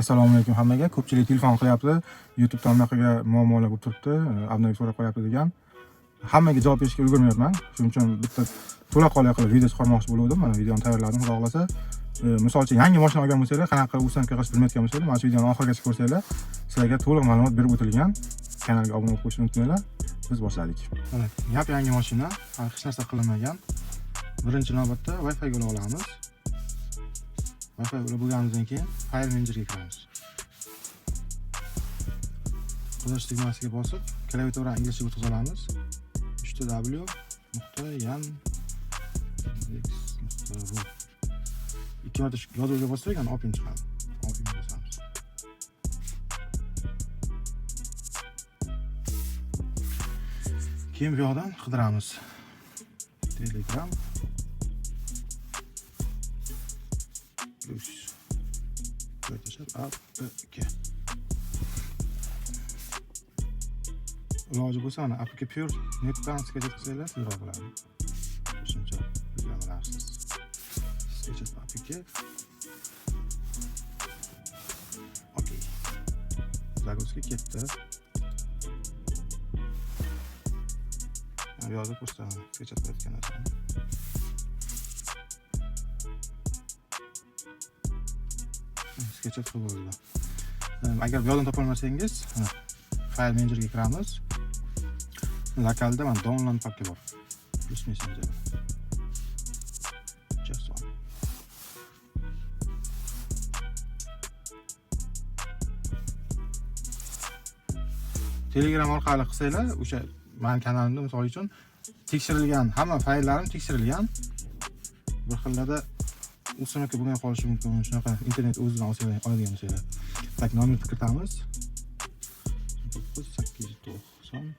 Assalomu alaykum hammaga. Ko'pchilik telefon qilyapti. YouTube tarmog'iga muammolar bo'lib turibdi. Abnoy so'rab qo'yapti degan. Hammaga javob berishga ulgurmayapman. Shuning uchun bitta to'laqonli qilib video chiqarmoqchi bo'lgandim. Mana videoni tayyorladim, xudo xolasa. Misol uchun yangi mashina olgan bo'lsanglar, qanaqa ustanka qilish bilmayotgan bo'lsanglar, mana shu videoni oxirigacha ko'rsanglar, sizlarga to'liq ma'lumot berib o'tilgan. Kanalga obuna bo'lib qo'yishni unutmanglar. Biz boshladik. Mana yangi mashina, hech narsa qilinmagan. Birinchi navbatda Wi-Fi ga olamiz. Wi-Fi ulab bo'lganimizdan keyin File Managerga kiramiz. Qo'llash tugmasiga bosib, klaviaturani inglizchaga o'tkaza olamiz. 3w.yan.x.ru 2 marta yozuvga bossak, yana open chiqadi. Open bosamiz. Keyin bu yoqdan qidiramiz. Telegram APK. Iloji bo'lsa mana APK Pure netdan sketch qilsanglar tezroq bo'ladi. Shuncha yuzlamalarsiz. Sketch APK. Okey. Zaguzga ketdi. Bu yoqda ko'rsataman. Sketch qilayotgan narsani. Sketch qilib agar bu yoqdan topolmasangiz, File Managerga kiramiz. Lokalda mana download pakka bor. Plus Messenger. Just one. Telegram orqali qilsanglar, o'sha men kanalimda misol uchun tekshirilgan, hamma fayllarim tekshirilgan. Bir xillarda ustanka bo'lmay qolishi mumkin. Shunaqa internet o'zidan oladigan bo'lsanglar. Tak, nomer kiritamiz. 890.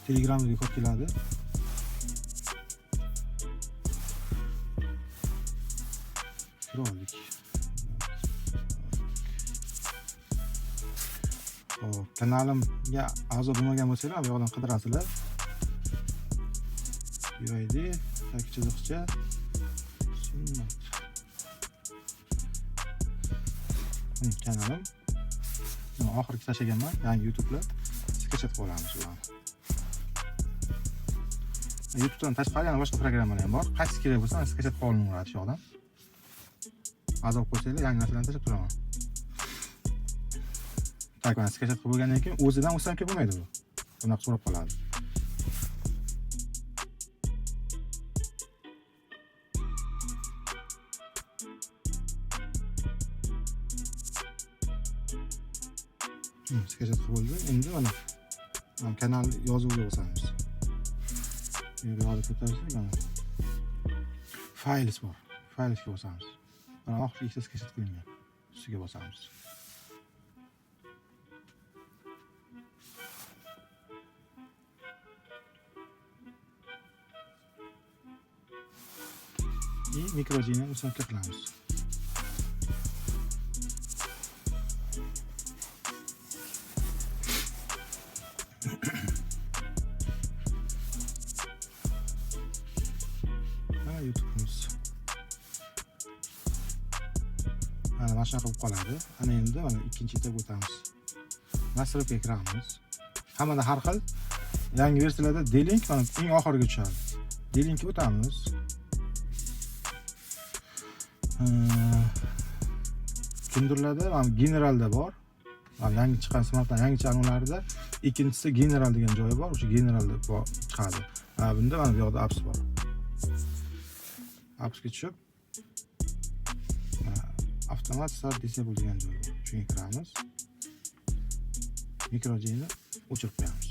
Telegramga kod keladi. Kiroldik. Kanalimga a'zo bo'lmagan bo'lsanglar, bu yoqdan qidirasizlar. UID, taki chiziqcha, sunnat. Kanalim. Oxirgi tashlaganman, yangi YouTube'lar. Sketch qilib olamiz ularni. YouTube'dan tashqari yana boshqa programmalar ham bor. Qaysi kerak bo'lsa, sketch qilib olaveradi shu yoqdan. Azob qo'ysanglar, yangi narsalarni tashlab turaman. Tak, mana sketch qilib bo'lgandan keyin o'zidan ustanka bo'lmaydi bu. Bunaqa so'rab qoladi. Sketch qilib bo'ldi. Endi mana kanal yozuviga bosamiz. Bu yoqda ko'tarsak, mana files bor. Filesga bosamiz. Mana oxirgi ikkita sketch qilingan. Ustiga bosamiz. Mikrojini ustanka qilamiz. YouTube'miz. Mana mashina qilib qoladi. Ana endi mana ikkinchi etaga o'tamiz. Nasrobga kiramiz. Hammada har xil yangi versiyalarda D-Link mana eng oxiriga tushadi. D-Linkga o'tamiz. Tushuntirlarda mana generalda bor. Yangi chiqqan smartfon yangi chaqiruvlarida ikkinchisi general degan joyi bor. O'sha generalda chiqadi. Bunda mana bu yoqda apps bor. Appsga tushib avtomat start disable degan joy bor. Shunga kiramiz. Mikrojini o'chirib qo'yamiz.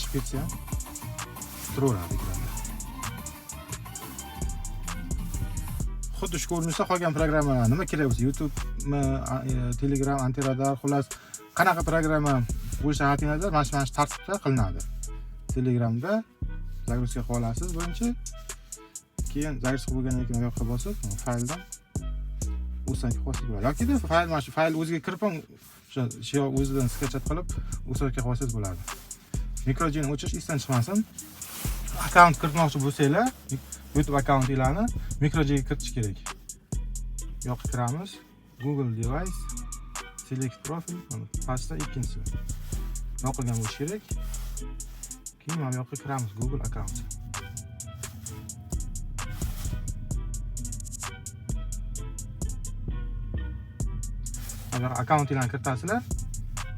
Chiqib ketsa ham turaveradi ekranda. xuddi shu ko'rinishda qolgan programmalar nima kerak bo'lsa, YouTube'mi, Telegram, Antiradar, xullas qanaqa programma bo'lishi xatingizda mana shu tartibda qilinadi. Telegramda загрузка qilib olasiz birinchi. Keyin загрузка bo'lgandan keyin bu yoqqa bosib, fayldan o'sanki qo'yib bo'ladi. Yoki fayl mana shu fayl o'ziga kirib ham o'sha o'zidan sketchat qilib o'sarga qo'ysangiz bo'ladi. Mikrojini o'chirish esdan chiqmasin. Akkaunt kiritmoqchi bo'lsanglar, YouTube akkauntinglarni mikrojiga kiritish kerak. Yoqqa kiramiz. Google device, select profile, pastda ikkinchisi. Yoqilgan bo'lishi kerak. Keyin mana bu yoqqa kiramiz, Google account. Agar akkauntinglarni kiritasizlar,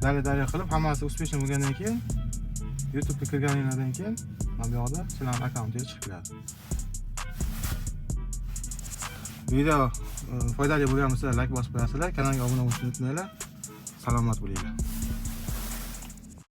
dalil qilib hammasi uspешно bo'lgandan keyin YouTube'ga kirganingizdan keyin mana bu yoqda sizlarning akkauntingiz chiqib keladi. Video foydali bo'lgan bo'lsa like bosib qo'yasizlar, kanalga obuna bo'lishni unutmanglar. Salomat bo'linglar.